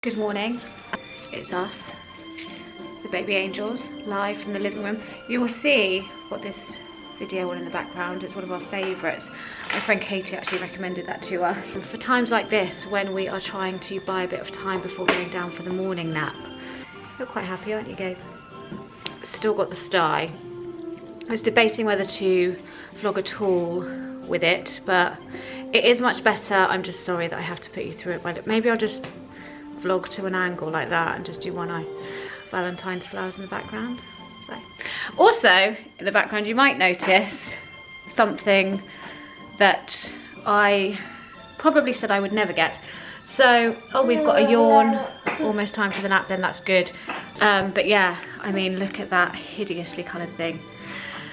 Good morning, it's us, the baby angels, live from the living room. You will see what this video will in the background. It's one of our favourites. My friend Katie actually recommended that to us. For times like this, when we are trying to buy a bit of time before going down for the morning nap. You're quite happy, aren't you, Gabe? Still got the sty. I was debating whether to vlog at all with it, but it is much better. I'm just sorry that I have to put you through it, but maybe I'll just vlog to an angle like that and just do one eye. Valentine's flowers in the background. So. Also, in the background you might notice something that I probably said I would never get. So, oh, we've got a yawn, almost time for the nap then, that's good. But yeah, I mean, look at that hideously coloured thing.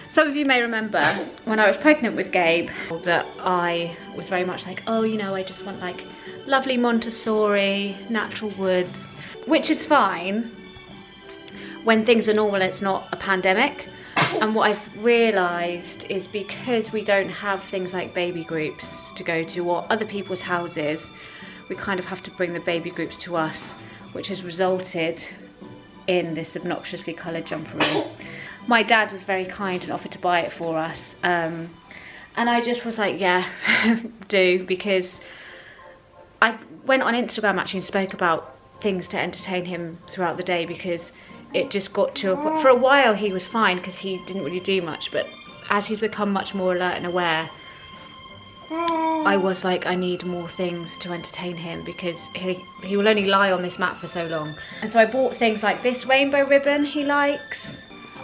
Some of you may remember when I was pregnant with Gabe that I was very much like, oh, you know, I just want like lovely Montessori, natural woods, which is fine when things are normal and it's not a pandemic. And what I've realised is because we don't have things like baby groups to go to or other people's houses, we kind of have to bring the baby groups to us, which has resulted in this obnoxiously coloured jumperoo. My dad was very kind and offered to buy it for us. And I just was like, yeah, do, because I went on Instagram actually and spoke about things to entertain him throughout the day, because it just got to for a while he was fine because he didn't really do much, but as he's become much more alert and aware, I was like, I need more things to entertain him because he will only lie on this mat for so long. And so I bought things like this rainbow ribbon he likes.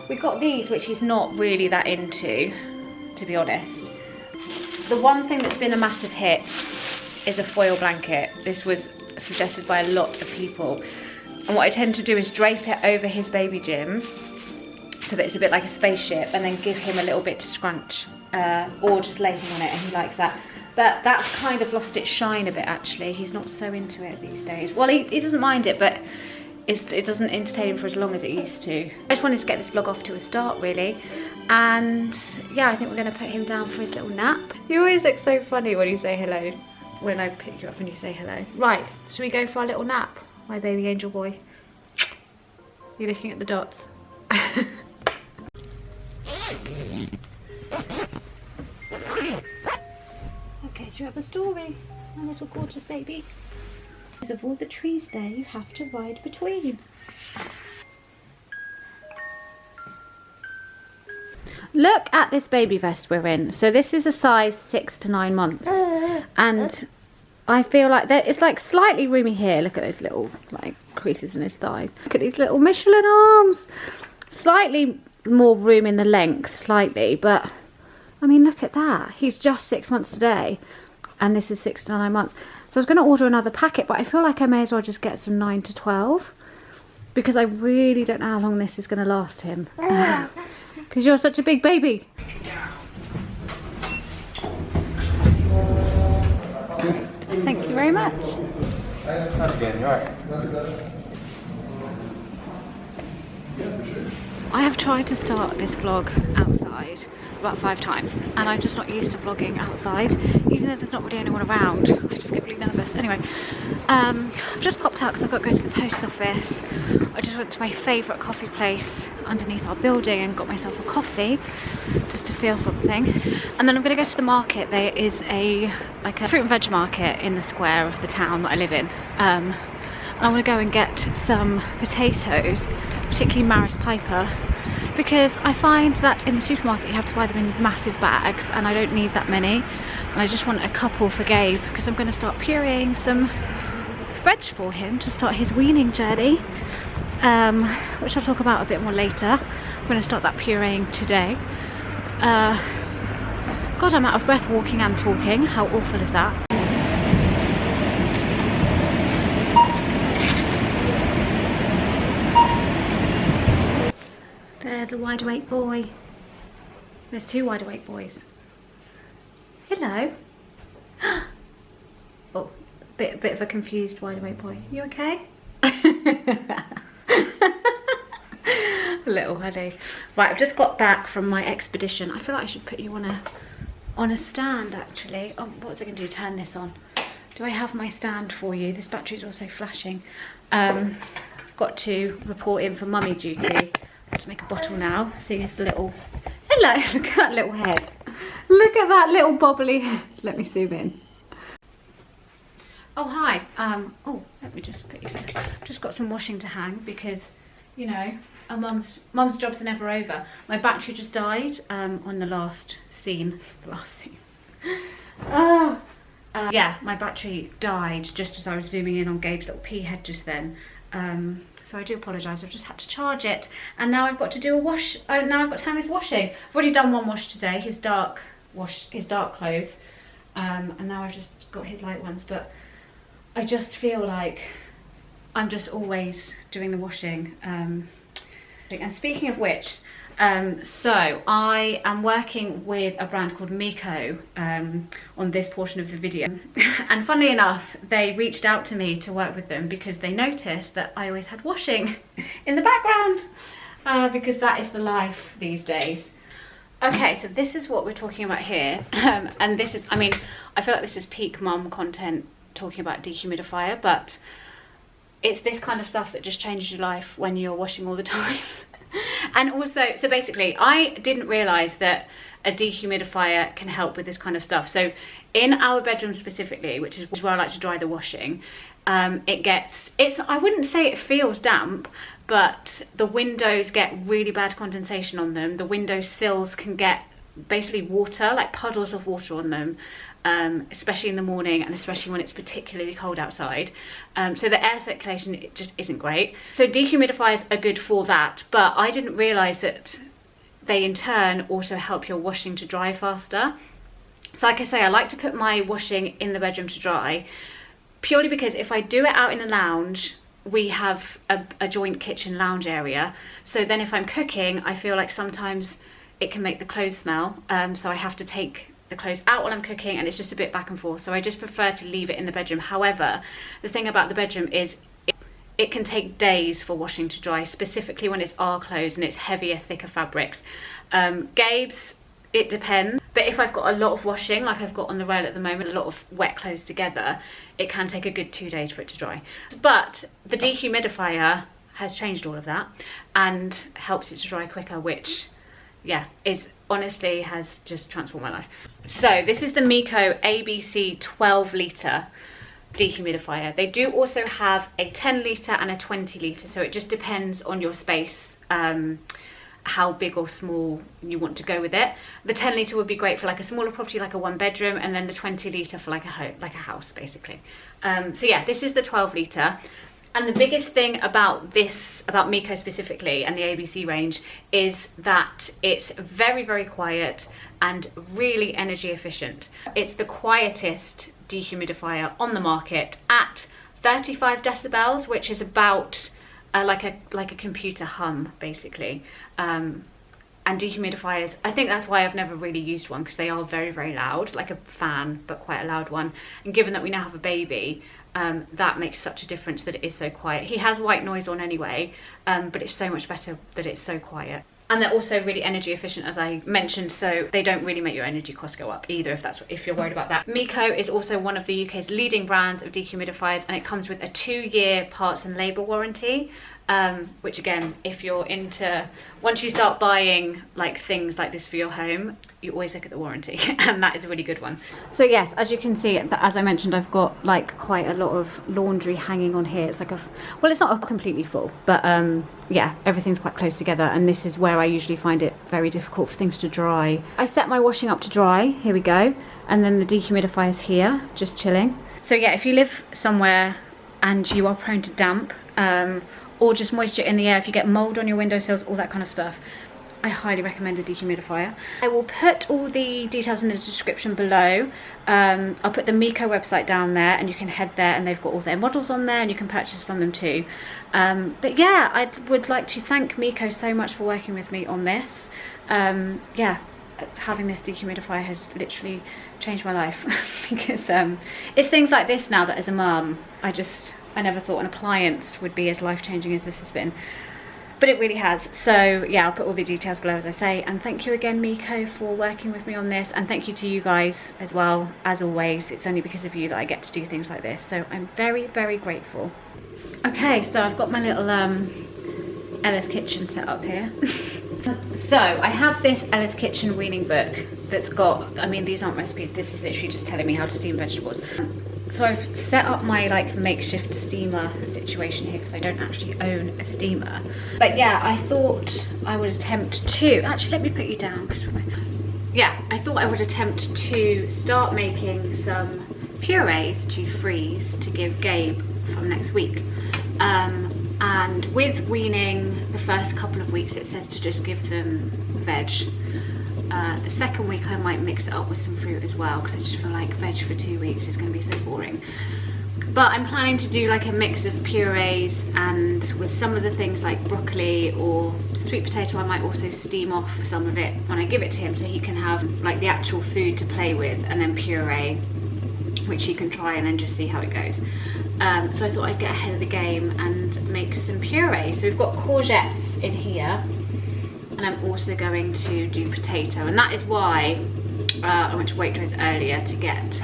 We got these, which he's not really that into, to be honest. The one thing that's been a massive hit is a foil blanket. This was suggested by a lot of people. And what I tend to do is drape it over his baby gym so that it's a bit like a spaceship, and then give him a little bit to scrunch or just lay him on it, and he likes that. But that's kind of lost its shine a bit actually. He's not so into it these days. Well, he doesn't mind it, but it doesn't entertain him for as long as it used to. I just wanted to get this vlog off to a start really. And yeah, I think we're going to put him down for his little nap. You always look so funny when you say hello, when I pick you up and you say hello. Right, should we go for our little nap, my baby angel boy? You're looking at the dots. Okay, so you have a story, my little gorgeous baby. Because of all the trees there, you have to ride between. Look at this baby vest we're in. So this is a size 6 to 9 months. And I feel like it's like slightly roomy here. Look at those little like creases in his thighs. Look at these little Michelin arms. Slightly more room in the length, slightly. But, I mean, look at that. He's just 6 months today. And this is 6 to 9 months. So I was going to order another packet, but I feel like I may as well just get some 9 to 12. Because I really don't know how long this is going to last him. Because you're such a big baby. Thank you very much. That's good, you're right. I have tried to start this vlog outside about 5 times, and I'm just not used to vlogging outside, even though there's not really anyone around. I just get really nervous. Anyway, I've just popped out because I've got to go to the post office. I just went to my favourite coffee place underneath our building and got myself a coffee just to feel something. And then I'm going to go to the market. There is a fruit and veg market in the square of the town that I live in. And I want to go and get some potatoes, particularly Maris Piper, because I find that in the supermarket you have to buy them in massive bags and I don't need that many, and I just want a couple for Gabe because I'm going to start pureeing some veg for him to start his weaning journey, which I'll talk about a bit more later. I'm going to start that pureeing today. God, I'm out of breath walking and talking. How awful is that? There's a wide awake boy. There's 2 wide awake boys. Hello. Oh, bit of a confused wide awake boy. You okay? Little honey. Right, I've just got back from my expedition. I feel like I should put you on a stand actually. Oh, what's it going to do? Turn this on. do I have my stand for you? This battery's also flashing. Got to report in for mummy duty. Got to make a bottle now. See, it's the little, hello, look at that little head. Look at that little bobbly head. Let me zoom in. Oh, hi. Oh, let me just put you there. Just got some washing to hang because, you know, a mum's jobs are never over. My battery just died on the last scene. Yeah, my battery died just as I was zooming in on Gabe's little pea head just then. So I do apologise. I've just had to charge it, and now I've got to do a wash. Now I've got to hang his washing. I've already done one wash today. His dark clothes, and now I've just got his light ones. But I just feel like I'm just always doing the washing. And speaking of which, so I am working with a brand called Miko on this portion of the video, and funnily enough they reached out to me to work with them because they noticed that I always had washing in the background, because that is the life these days. Okay, so this is what we're talking about here, and this is, I mean, I feel like this is peak mum content talking about dehumidifier, but it's this kind of stuff that just changes your life when you're washing all the time. And also, so basically, I didn't realise that a dehumidifier can help with this kind of stuff. So in our bedroom specifically, which is where I like to dry the washing, I wouldn't say it feels damp, but the windows get really bad condensation on them. The window sills can get basically water, like puddles of water on them. Especially in the morning, and especially when it's particularly cold outside. So the air circulation, it just isn't great. So dehumidifiers are good for that, but I didn't realise that they in turn also help your washing to dry faster. So like I say, I like to put my washing in the bedroom to dry, purely because if I do it out in a lounge, we have a joint kitchen lounge area. So then if I'm cooking, I feel like sometimes it can make the clothes smell. So I have to take the clothes out while I'm cooking, and it's just a bit back and forth, so I just prefer to leave it in the bedroom. However, the thing about the bedroom is it can take days for washing to dry, specifically when it's our clothes and it's heavier, thicker fabrics. Gabe's, it depends, but if I've got a lot of washing, like I've got on the rail at the moment, a lot of wet clothes together, it can take a good 2 days for it to dry. But the dehumidifier has changed all of that and helps it to dry quicker, which, yeah, is honestly has just transformed my life. So this is the Miko ABC 12 litre dehumidifier. They do also have a 10 litre and a 20 litre, so it just depends on your space, how big or small you want to go with it. The 10 litre would be great for like a smaller property, like a 1 bedroom, and then the 20 litre for like a house basically. So yeah, this is the 12 litre. And the biggest thing about this, about Miko specifically, and the ABC range, is that it's very, very quiet and really energy efficient. It's the quietest dehumidifier on the market at 35 decibels, which is about like a computer hum, basically. And dehumidifiers, I think that's why I've never really used one, because they are very, very loud, like a fan, but quite a loud one. And given that we now have a baby, that makes such a difference that it is so quiet. He has white noise on anyway, but it's so much better that it's so quiet. And they're also really energy efficient, as I mentioned, so they don't really make your energy costs go up either, if you're worried about that. Miko is also one of the UK's leading brands of dehumidifiers, and it comes with a 2-year parts and labour warranty. Which again, if you're into, once you start buying like things like this for your home, you always look at the warranty, and that is a really good one. So yes, as you can see, as I mentioned, I've got like quite a lot of laundry hanging on here. It's like well, it's not completely full, but yeah, everything's quite close together, and this is where I usually find it very difficult for things to dry. I set my washing up to dry, here we go, and then the dehumidifier is here, just chilling. So yeah, if you live somewhere and you are prone to damp, or just moisture in the air, if you get mold on your windowsills, all that kind of stuff, I highly recommend a dehumidifier. I will put all the details in the description below. I'll put the Miko website down there, and you can head there, and they've got all their models on there, and you can purchase from them too. But yeah, I would like to thank Miko so much for working with me on this. Yeah, having this dehumidifier has literally changed my life because it's things like this now that as a mum, I never thought an appliance would be as life-changing as this has been. but it really has. So yeah, I'll put all the details below as I say, and thank you again, Miko, for working with me on this, and thank you to you guys as well. As always, it's only because of you that I get to do things like this, so I'm very, very grateful. Okay, so I've got my little Ella's Kitchen set up here. So I have this Ella's Kitchen weaning book that's got, I mean, these aren't recipes, this is literally just telling me how to steam vegetables. So I've set up my like makeshift steamer situation here because I don't actually own a steamer. But yeah, I thought I would attempt to, actually let me put you down, because yeah, I thought I would attempt to start making some purees to freeze to give Gabe from next week. And with weaning, the first couple of weeks it says to just give them veg. The second week I might mix it up with some fruit as well, because I just feel like veg for 2 weeks is going to be so boring. But I'm planning to do like a mix of purees, and with some of the things like broccoli or sweet potato I might also steam off some of it when I give it to him, so he can have like the actual food to play with, and then puree, which he can try and then just see how it goes. So I thought I'd get ahead of the game and make some puree. So we've got courgettes in here, and I'm also going to do potato, and that is why I went to Waitrose earlier to get,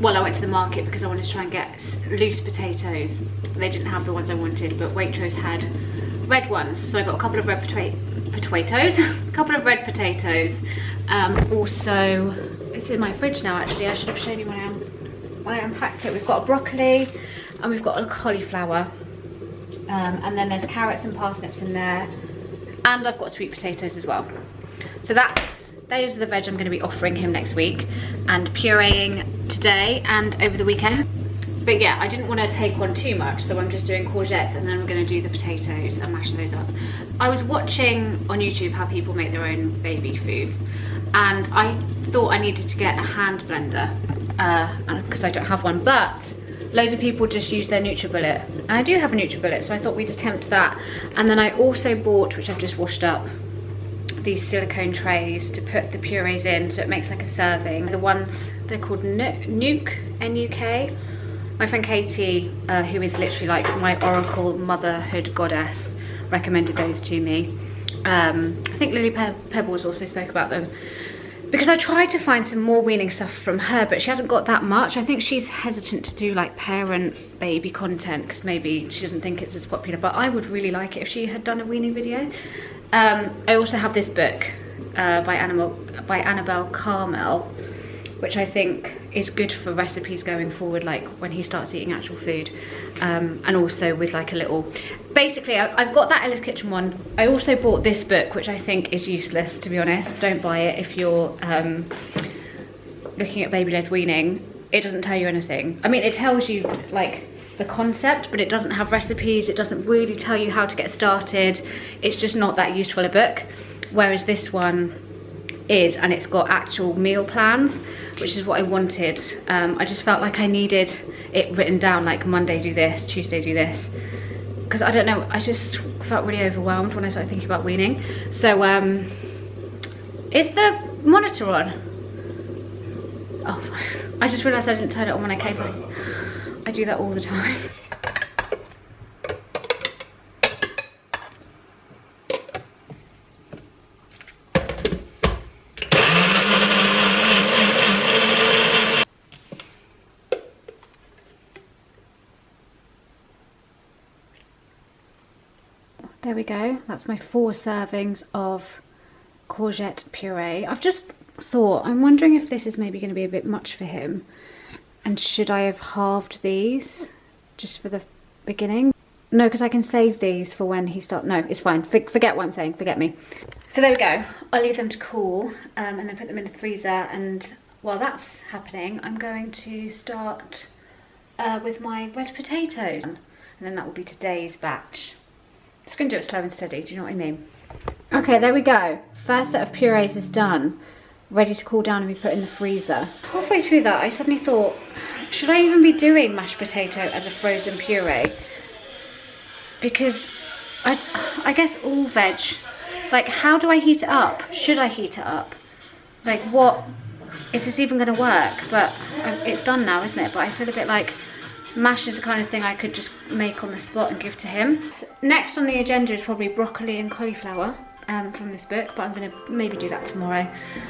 well, I went to the market because I wanted to try and get loose potatoes. They didn't have the ones I wanted, but Waitrose had red ones, so I got a couple of red potatoes, a couple of red potatoes. Also, it's in my fridge now actually, I should have shown you when I unpacked it. We've got a broccoli and we've got a cauliflower, and then there's carrots and parsnips in there, and I've got sweet potatoes as well. So those are the veg I'm going to be offering him next week and pureeing today and over the weekend. But yeah, I didn't want to take on too much, so I'm just doing courgettes, and then we're going to do the potatoes and mash those up. I was watching on YouTube how people make their own baby foods, and I thought I needed to get a hand blender because I don't have one, but loads of people just use their NutriBullet, and I do have a NutriBullet, so I thought we'd attempt that. And then I also bought, which I've just washed up, these silicone trays to put the purees in, so it makes like a serving. The ones, they're called Nuke, N-U-K. My friend Katie, who is literally like my oracle motherhood goddess, recommended those to me. I think Lily Pebbles also spoke about them, because I tried to find some more weaning stuff from her, but she hasn't got that much. I think she's hesitant to do like parent baby content because maybe she doesn't think it's as popular, but I would really like it if she had done a weaning video. I also have this book by Annabelle Carmel, which I think is good for recipes going forward, like when he starts eating actual food, and also with like a little, basically I've got that Ella's Kitchen one. I also bought this book, which I think is useless, to be honest. Don't buy it if you're looking at baby-led weaning. It doesn't tell you anything. I mean, it tells you like the concept, but it doesn't have recipes. It doesn't really tell you how to get started. It's just not that useful a book, whereas this one is, and it's got actual meal plans, which is what I wanted. I just felt like I needed it written down, like Monday do this, Tuesday do this, because I don't know, I just felt really overwhelmed when I started thinking about weaning. So is the monitor on? Oh, I just realised I didn't turn it on when I came home. I do that all the time. There we go, that's my 4 servings of courgette puree. I've just thought, I'm wondering if this is maybe going to be a bit much for him, and should I have halved these just for the beginning? No, because I can save these for when he starts. No, it's fine, forget what I'm saying, forget me. So there we go, I'll leave them to cool and then put them in the freezer, and while that's happening I'm going to start with my red potatoes, and then that will be today's batch. Just going to do it slow and steady, do you know what I mean? Okay, there we go. First set of purees is done. Ready to cool down and be put in the freezer. Halfway through that, I suddenly thought, should I even be doing mashed potato as a frozen puree? Because I guess all veg, like how do I heat it up? Should I heat it up? Like what, is this even going to work? But it's done now, isn't it? But I feel a bit like, Mash is the kind of thing I could just make on the spot and give to him. Next on the agenda is probably broccoli and cauliflower from this book, but I'm gonna maybe do that tomorrow.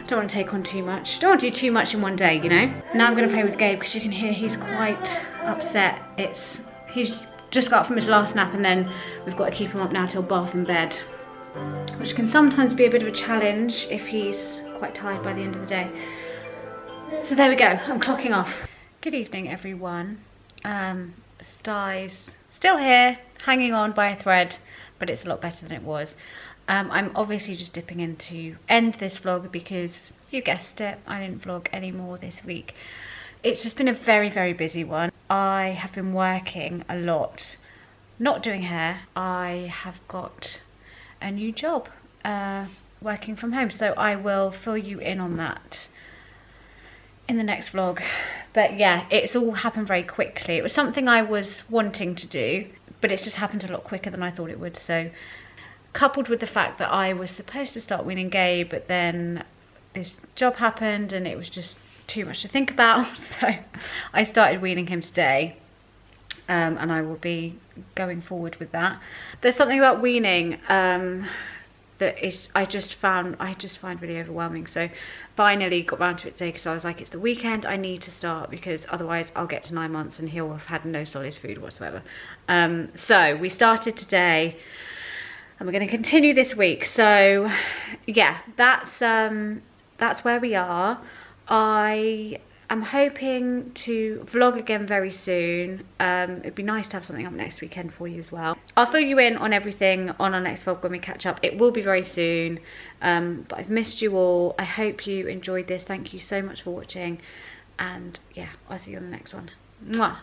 Don't want to take on too much. Don't want to do too much in one day, you know? Now I'm gonna play with Gabe because you can hear he's quite upset. He's just got up from his last nap and then we've got to keep him up now till bath and bed, which can sometimes be a bit of a challenge if he's quite tired by the end of the day. So there we go, I'm clocking off. Good evening, everyone. Sty's still here, hanging on by a thread, but it's a lot better than it was. I'm obviously just dipping in to end this vlog because, you guessed it, I didn't vlog anymore this week. It's just been a very, very busy one. I have been working a lot, not doing hair. I have got a new job, working from home, so I will fill you in on that in the next vlog. But yeah, it's all happened very quickly. It was something I was wanting to do, but it's just happened a lot quicker than I thought it would. So coupled with the fact that I was supposed to start weaning Gabe, but then this job happened and it was just too much to think about, so I started weaning him today, and I will be going forward with that. There's something about weaning that is I just find really overwhelming, so finally got round to it today because I was like, it's the weekend, I need to start, because otherwise I'll get to 9 months and he'll have had no solid food whatsoever. So we started today and we're going to continue this week. So yeah, that's where we are. I am hoping to vlog again very soon. It'd be nice to have something up next weekend for you as well. I'll fill you in on everything on our next vlog when we catch up. It will be very soon, but I've missed you all. I hope you enjoyed this. Thank you so much for watching, and yeah, I'll see you on the next one. Mwah.